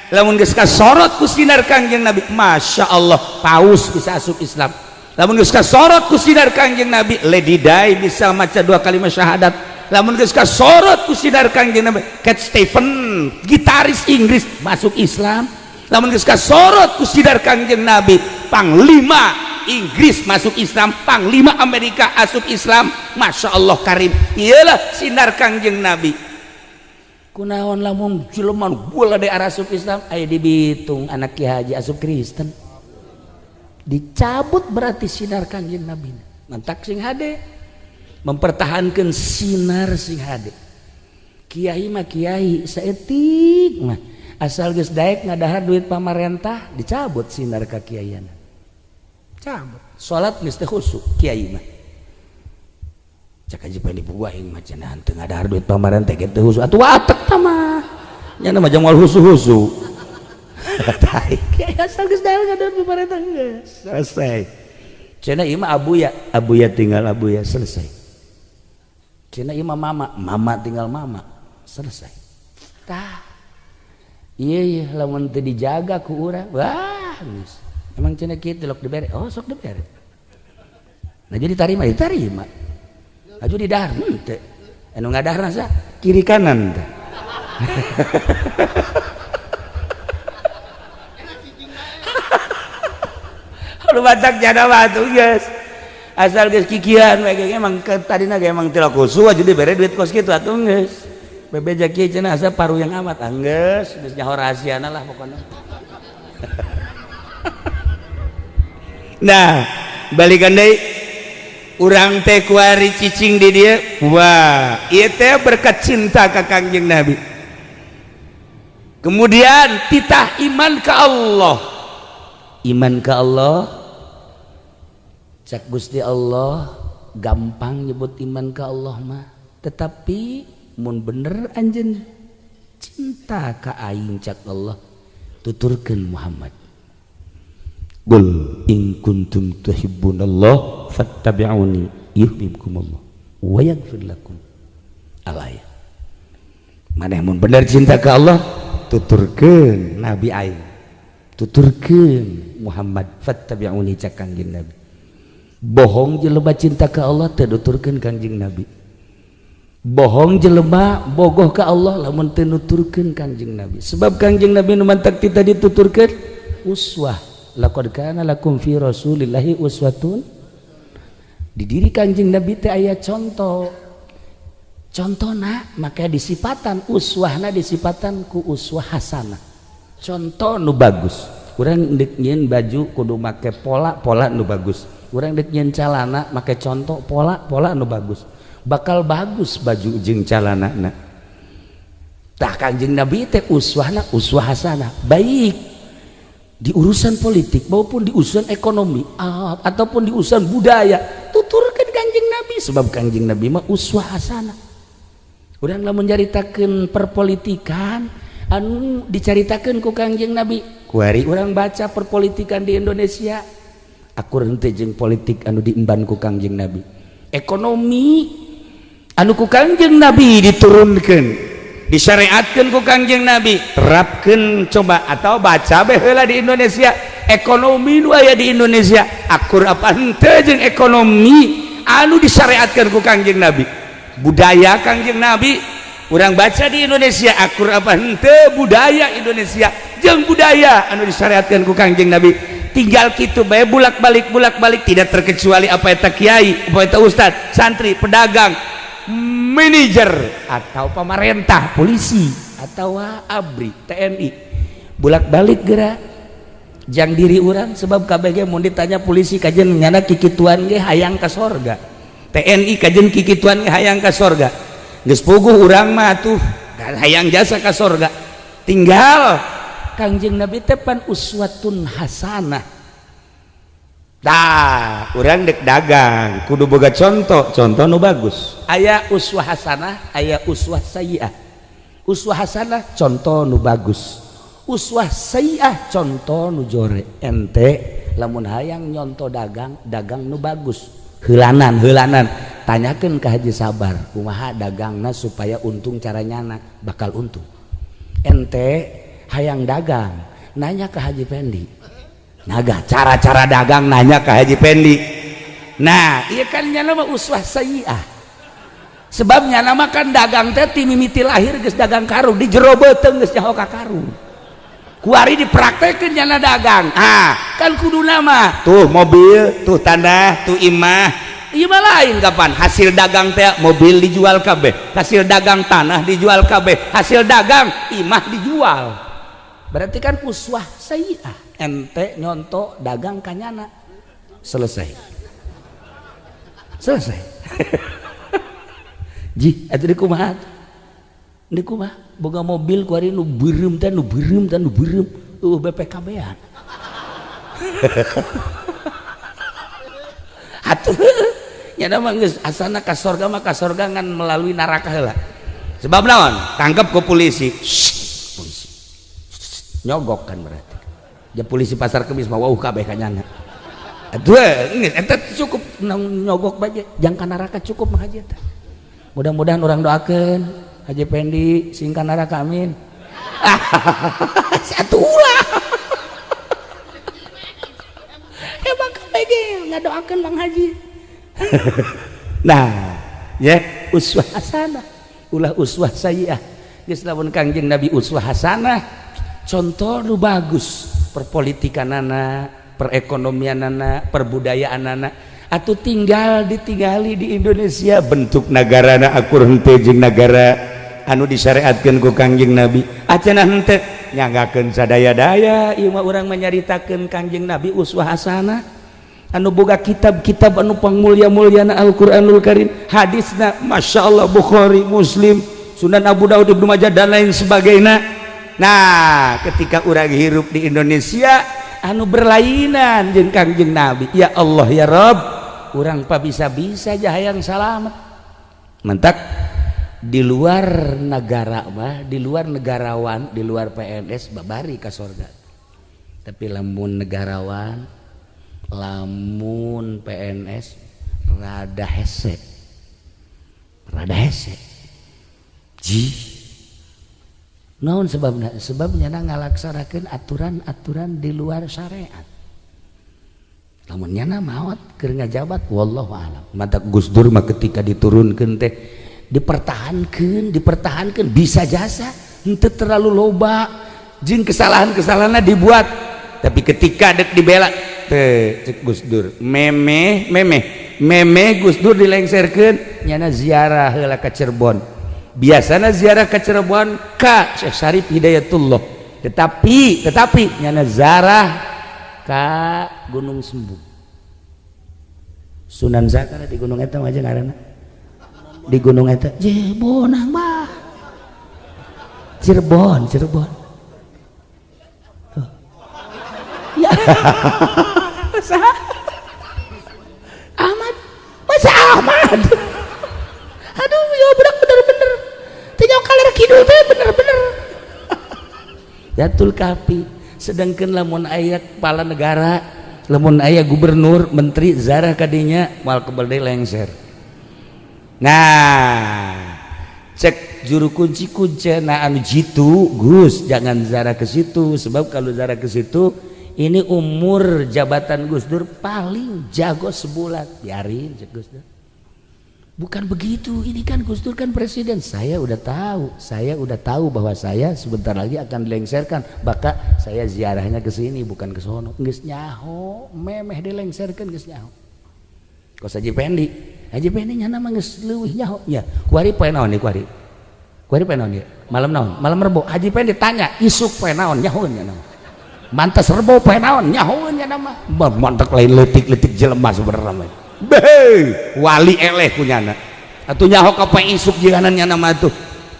lamun geus kasorot ku sinar Kangjeng Nabi Masya Allah paus bisa asup Islam lamun geus kasorot ku sinar Kangjeng Nabi Lady Di bisa maca 2 kalimat syahadat lamun geus kasorot ku sinar Kangjeng Nabi Cat Stevens gitaris Inggris masuk Islam lamun geus kasorot ku sinar Kangjeng Nabi Panglima Inggris masuk Islam Panglima Amerika asup Islam Masya Allah karim iyalah sinar Kangjeng Nabi kunaon lamun jelema bola de asup Islam aya di Bitung anak Ki Haji asup Kristen dicabut berarti sinar Kanjeng Nabi mantak sing hade mempertahankan sinar sing hade kiai mah kiai saeutik mah asal geus daek ngadahar duit pamarentah dicabut sinar ka kiaiana cabut salat geus teu khusyuk kiai mah cak aja pengen dibuahin macam nanti nggak ada duit pamarentah gitu khusyuk atuh atek mah nyana mah jangan khusyuk tai kiai asal geus daek ngadahar duit pamarentah geus selesai cenah ieu mah abuya tinggal abuya selesai cenah ieu mah mama tinggal mama selesai tah iya lamun teu dijaga ku urang wah geus emang cenah kitu lok dibere oh sok dibere nah jadi diterima aju di dahar teu anu ngadahar sa kiri kanan teh lu batak jana batu geus asal geus kikian we emang tadina ge emang teu kusu aju dibere duit kos kitu atuh geus bebeja kieu cenah asa paru yang amat geus nyaho rahasiana lah pokona nah balikan deui urang teh kuari cicing di dia wah ieu teh berkat cinta ka Kangjeng Nabi kemudian titah iman ka Allah cak Gusti Allah gampang nyebut iman ka Allah mah tetapi mun bener anjeun cinta ka aing cak Allah tuturkeun Muhammad Qul in kuntum tuhibbunallah fattabi'uni yuhibbukumullah wa yaghfir lakum al-ayat maneh mun bener cinta ka Allah tuturkeun nabi aing tuturkeun Muhammad fattabi'uni cak Kangjeng Nabi bohong jelema cinta ka Allah teu nuturkeun Kangjeng Nabi bohong jelema bogoh ka Allah lamun teu nuturkeun Kangjeng Nabi sebab Kangjeng Nabi nu mantak tita dituturkeun uswah laqad kana lakum fi rasulillahi uswatun di diri Kangjeng Nabi teh aya contohna maka disipatan uswahna disipatan ku uswah hasanah contoh nu bagus urang deuk nyieun baju kudu make pola nu bagus urang deuk nyieun calana make contoh pola nu bagus bakal bagus baju jeung calanana tah Kangjeng Nabi teh uswahna uswah hasanah baik di urusan politik maupun di urusan ekonomi ataupun di urusan budaya tuturkan Kangjeng Nabi sebab Kangjeng Nabi mah uswah hasanah urang lamun nyaritakeun perpolitikan anu dicaritakeun ku Kangjeng Nabi kuari urang baca perpolitikan di Indonesia akur henteu jeung politik anu diemban ku Kangjeng Nabi ekonomi anu ku Kangjeng Nabi diturunkeun disyariatkeun ku Kangjeng Nabi terapkeun coba atau baca bae heula di Indonesia ekonomi nu aya di Indonesia akur apa henteu jeung ekonomi anu disyariatkeun ku Kangjeng Nabi budaya Kangjeng Nabi urang baca di Indonesia akur apa henteu budaya Indonesia jeung budaya anu disyariatkeun ku Kangjeng Nabi tinggal kitu bae bulak-balik tidak terkecuali apa eta kiai apa eta ustad santri pedagang manajer atau pemerintah polisi atau ABRI TNI bolak-balik gerak jang diri orang sebab KBG mun ditanya polisi kajen nyana kikituan ge hayang ka sorga TNI kajen kikituan ge hayang ka sorga geus puguh urang mah tuh hayang jasa ka sorga tinggal Kangjeng Nabi teh pan uswatun hasanah dah urang dek dagang kudu boga contoh nu bagus aya uswah hasanah aya uswah sayyi'ah uswah hasanah contoh nu bagus uswah sayyi'ah contoh nu jore ente lamun hayang nyonto dagang nu bagus heulanan tanyakeun ka Haji Sabar kumaha dagangna supaya untung caranya bakal untung ente hayang dagang nanya ke Haji Pendi naga cara-cara dagang nanya ke Haji Pendi nah iya kan nyana mah uswah sayyi'ah sebabnya nama kan dagang teh ti mimiti lahir geus dagang karung di jero beuteung geus nyaho ka karung kuari dipraktekeun nyana dagang kan kudu nama tuh mobil tuh tanah tuh imah iya mah lain kapan hasil dagang teh mobil dijual kabeh, hasil dagang tanah dijual kabeh, hasil dagang imah dijual. Berarti kan uswah sayyi'ah, ente nyonto dagang kanyana selesai ji atuh di kumaha boga mobil ku ari nu beureum teh nu beureum BPKB-an atuh nya mah geus asana ka sorga mah ka sorga ngan melalui neraka heula. Sebab naon? Tangkep ku polisi. Polisi. Nyogok kan berarti. Ya polisi pasar Kemis mah wauh kabeh kanyana. Atuh geus eta cukup nyogok bae jang ka neraka cukup mah haji teh. Mudah-mudahan orang doakeun Haji Pendi sing ka neraka amin. Satu ulah. Hebat kabeh ngadoakeun Bang Haji. Nah, ya uswah hasanah, ulah uswah sayyi'ah. Geus lamun Kangjeng Nabi uswah hasanah, contoh nu bagus perpolitikanana, perekonomianana, perbudayaanana. Atuh ditinggali di Indonesia bentuk nagarana akur henteu jeung nagara anu disyariatkeun ku Kangjeng Nabi. Acenah henteu nyanggakeun sadaya-daya ieu mah urang menyaritakeun Kangjeng Nabi uswah hasanah. Anu boga kitab-kitab anu pangmulia-mulyana Al-Qur'anul Karim, hadisna Masya Allah Bukhari, Muslim, Sunan Abu Daud, Ibnu Majah dan lain sebagainya. Nah ketika urang hirup di Indonesia anu berlainan jeung Kangjeng Nabi, ya Allah ya Rabb urang pa bisa-bisa aja hayang salamet mentak di luar negara mah, di luar negarawan, di luar PNS babari ka sorga. Tapi lamun negarawan, lamun PNS rada hese ji naon sebabnya ngalaksanakeun aturan-aturan di luar syariat. Lamun nyana maot keur ngajabat wallahu a'lam. Mata Gus Dur mah ketika diturunkeun teh dipertahankeun bisa jasa henteu terlalu loba jeung kesalahan-kesalahanna dibuat, tapi ketika dek dibela cek Gus Dur memeh Gus Dur dilengserkeun nyana ziarah heula ka Cirebon. Biasana ziarah ka Cirebon ka Syekh Syarif Hidayatullah, tetapi nyana ziarah ka Gunung Sembung. Sunan Zakara di gunung eta mah aja ngaranna. Di gunung eta Jebonang mah Cirebon. Ya. Masa Ahmad. Aduh ya bener tinggal kaler kidul teh bener Yatul Kafi. Sedangkan lamun aya kepala negara, lamun aya gubernur, menteri zarah kadinya mal kebelde lengser. Nah cek juru kuncena anu jitu Gus jangan zarah ke situ, sebab kalau zarah ke situ ini umur jabatan Gus Dur paling jago sebulan, biarin cek Gus Dur. Bukan begitu, ini kan Gus Dur kan presiden. Saya udah tahu bahwa saya sebentar lagi akan dilengserkan, maka saya ziarahnya ke sini bukan ke sono. Geus nyaho, memeh dilengserkan geus nyaho. Kos Haji Pendi nya nama geus leuwih nyaho nya. Kuari poe naon ieu kuari? Kuari poe naon ieu? Malam naon? Malam Rebo. Haji Pendi tanya, isuk poe naon nyahoeun nya naon? Mantas Rebo poe naon nyahoeun nya nama. Mantek lain leutik-leutik jelema sebenarnya mah. Beh, wali eleh kunyana. Atuh nyaho ka poe isuk jiganan nya nama atuh.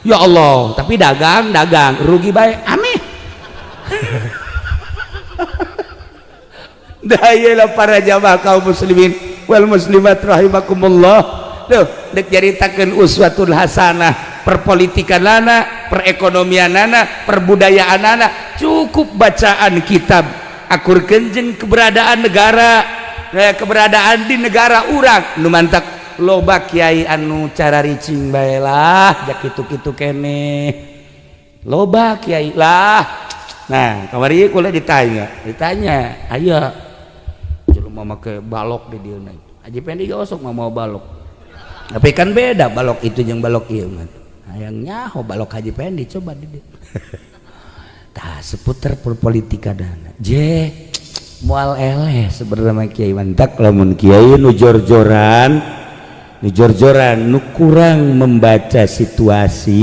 Ya Allah, tapi dagang rugi bae. Ameh. Dayalah para jamaah kaum muslimin wal muslimat rahimakumullah. Tuh, dek jaritakeun uswatul hasanah, perpolitikanana, perekonomianana, perbudayaanana, cukup bacaan kitab akurkeun jeung keberadaan negara, keberadaan di negara urang nu mantak loba kiai anu cara ricing bae lah, jak kitu-kitu keneh. Loba kiai lah. Nah, kamari kula ditanya, aya jelema make balok di dieu. Haji Pendi gosok mah mau balok. Tapi kan beda balok itu jeung balok ieu mah. Hayang nyaho balok Haji Pendi coba di dieu. Tah seputar politika dana. mual eleh sebenarnya Kiai mantak lamun Kiai nu jor-joran nu kurang membaca situasi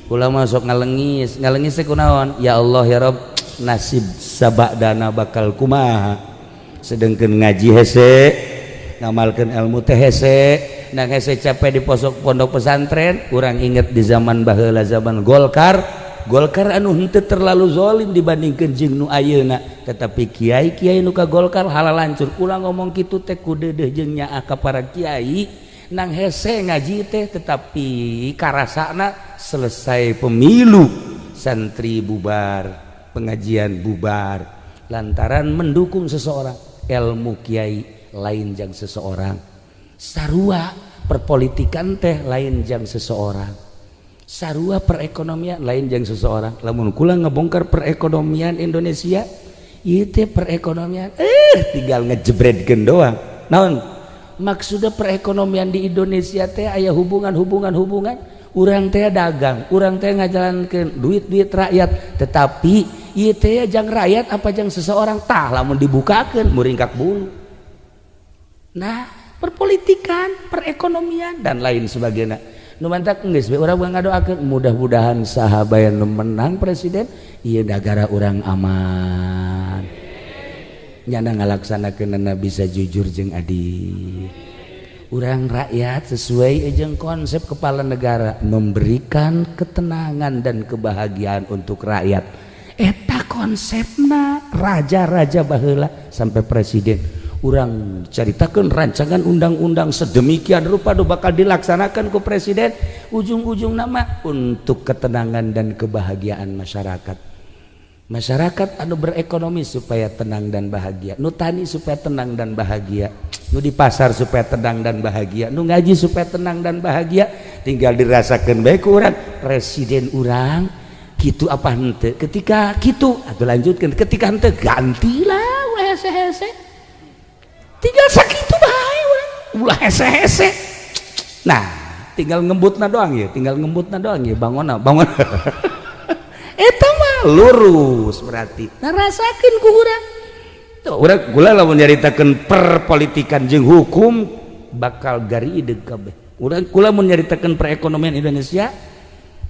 kula masuk ngalengis kunaon ya Allah ya Rabb nasib sabadana bakal kumaha sedengkeun ngaji hese ngamalkeun ilmu teh hese nang hese capek di pondok pesantren urang inget di zaman baheula zaman Golkar anu henteu terlalu zalim dibandingkeun jeung nu ayeuna tetapi kiai nu ka Golkar halal lancur ulah ngomong kitu teh ku deudeuh jeung nyaah ka para kiai nang hese ngaji teh tetapi karasana selesai pemilu santri bubar pengajian bubar lantaran mendukung seseorang ilmu kiai lain jang seseorang sarua perpolitikan teh lain jang seseorang sarua perekonomian lain jang seseorang lamun kula ngebongkar perekonomian Indonesia ieu teh perekonomian tinggal ngejebredkeun doang naon maksudnya perekonomian di Indonesia teh aya hubungan urang teh dagang urang teh ngajalankeun duit rakyat tetapi ieu teh jang rakyat apa jang seseorang tah lamun dibukakeun muringkak bulu nah perpolitikan perekonomian dan lain sebagainya nu mantak geus we urang ngadoakeun mudah-mudahan sahabat nu menang presiden ieu negara urang aman nyana ngalaksanakeunna bisa jujur jeung adil urang rakyat sesuai jeung konsep kepala negara memberikan ketenangan dan kebahagiaan untuk rakyat eta konsepna raja-raja baheula sampai presiden urang caritakeun rancangan undang-undang sedemikian rupa bakal dilaksanakan ku presiden ujung-ujung nama untuk ketenangan dan kebahagiaan masyarakat anu berekonomi supaya tenang dan bahagia nu tani supaya tenang dan bahagia nu di pasar supaya tenang dan bahagia nu ngaji supaya tenang dan bahagia tinggal dirasakeun bae ku urang presiden urang kitu apa henteu ketika kitu atuh lanjutkeun ketika henteu gantilah hese-hese tinggal sakitu bae urang ulah hese-hese nah tinggal ngembutna doang ya bangun eta mah lurus berarti nah rasakeun ku urang tuh urang kula lamun nyaritakeun perpolitikan jeung hukum bakal garideug kabeh urang kula mun nyaritakeun perekonomian Indonesia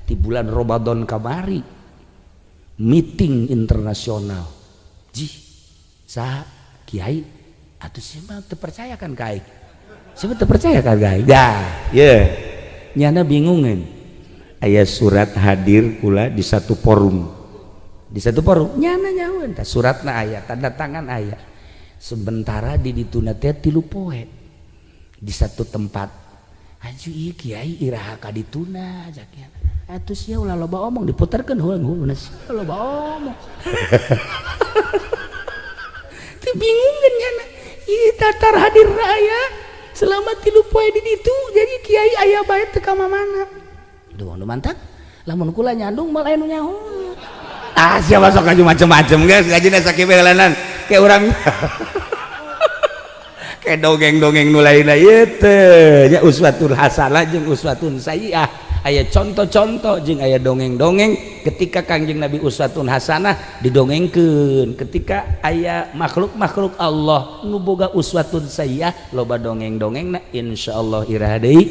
di bulan Ramadan kamari meeting internasional kiai atuh siapa terpercaya kan kai dah ya nyana bingungan aya surat hadir kula di satu forum nyana nyahoan tah suratna aya tanda tangan aya sementara di dituna teh 3 poe di satu tempat aju ieu kiai iraha ka dituna jaknya atuh sia ulah loba omong diputerkeun heuleung sia loba omong teu bingungan nyana ieu tatar hadir raya selama 3 poe di ditu jadi kiai aya bae teu ka mana duh nu mantap lamun kula nyandung malah anu nyaho sia masuk ngaju macem-macem geus ngajina sakieu heulanan kayak urang kayak dongeng-dongeng nu lainna ieu teh nya uswatul hasanah jeung uswatun sayyi'ah aya contoh-contoh jeung aya dongeng-dongeng ketika Kangjeng Nabi uswatun hasanah didongengkeun ketika aya makhluk-makhluk Allah nu boga uswatun sayyi'ah loba dongeng-dongengna insyaallah iraha deui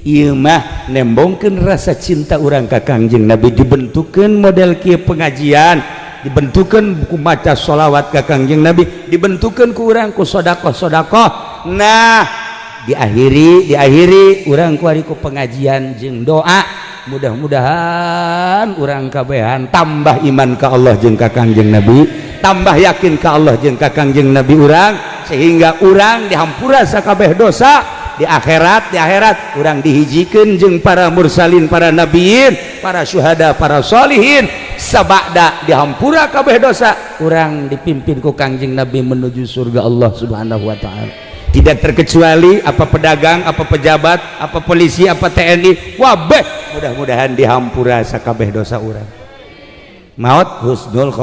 ieu mah nembongkeun rasa cinta urang ka Kangjeng Nabi dibentukeun model kieu pengajian dibentukeun ku maca sholawat ka Kangjeng Nabi dibentukeun ku urang ku sedekah nah diakhiri urang kuari ku pengajian jeung doa mudah-mudahan urang kabehan tambah iman ka Allah jeung ka Kangjeng Nabi tambah yakin ka Allah jeung ka Kangjeng Nabi urang sehingga urang dihampura sakabeh dosa di akhirat urang dihijikeun jeung para mursalin para nabiin para syuhada para sholihin sabada dihampura kabeh dosa urang dipimpin ku Kangjeng Nabi menuju surga Allah Subhanahu wa taala tidak terkecuali apa pedagang, apa pejabat, apa polisi, apa TNI wabeh mudah-mudahan dihampura sakabeh dosa urang maut husnul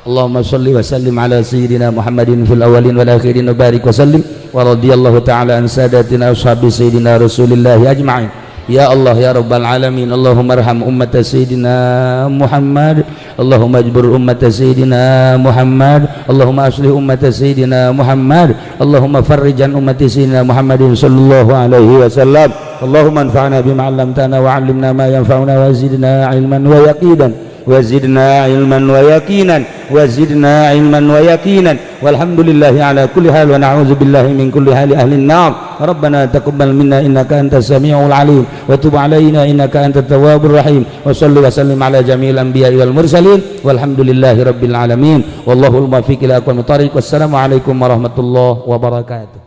Allahumma sholli wa sallim ala sayyidina Muhammadin fil awwalin wal akhirin wa barik wa sallim wa radhiyallahu ta'ala an sadatina ashabi sayyidina Rasulillah ajma'in ya Allah ya rabbal alamin. Allahumma arham ummat sayyidina Muhammad, Allahumma ajbur ummat sayyidina Muhammad, Allahumma aslih ummat sayyidina Muhammad, Allahumma farrijan ummat sayyidina Muhammadin sallallahu alaihi wasallam. Allahumma anfa'na bima 'allamtana wa 'allimna ma yanfa'una wa zidna ilman wa yaqinan wa zidna ilman wa yaqinan wa zidna ilman wa yaqinan walhamdulillahi ala kulli hal wa na'udzu billahi min kulli hali ahli an-nar. Rabbana taqabbal minna innaka antas samiul alim wa tub alaina innaka antat tawwabur rahim wa salli wa sallim ala jami'il anbiya'i wal mursalin walhamdulillahi rabbil alamin wallahu al-muwaffiq ila aqwamit thariq. Wassalamu alaikum warahmatullahi wabarakatuh.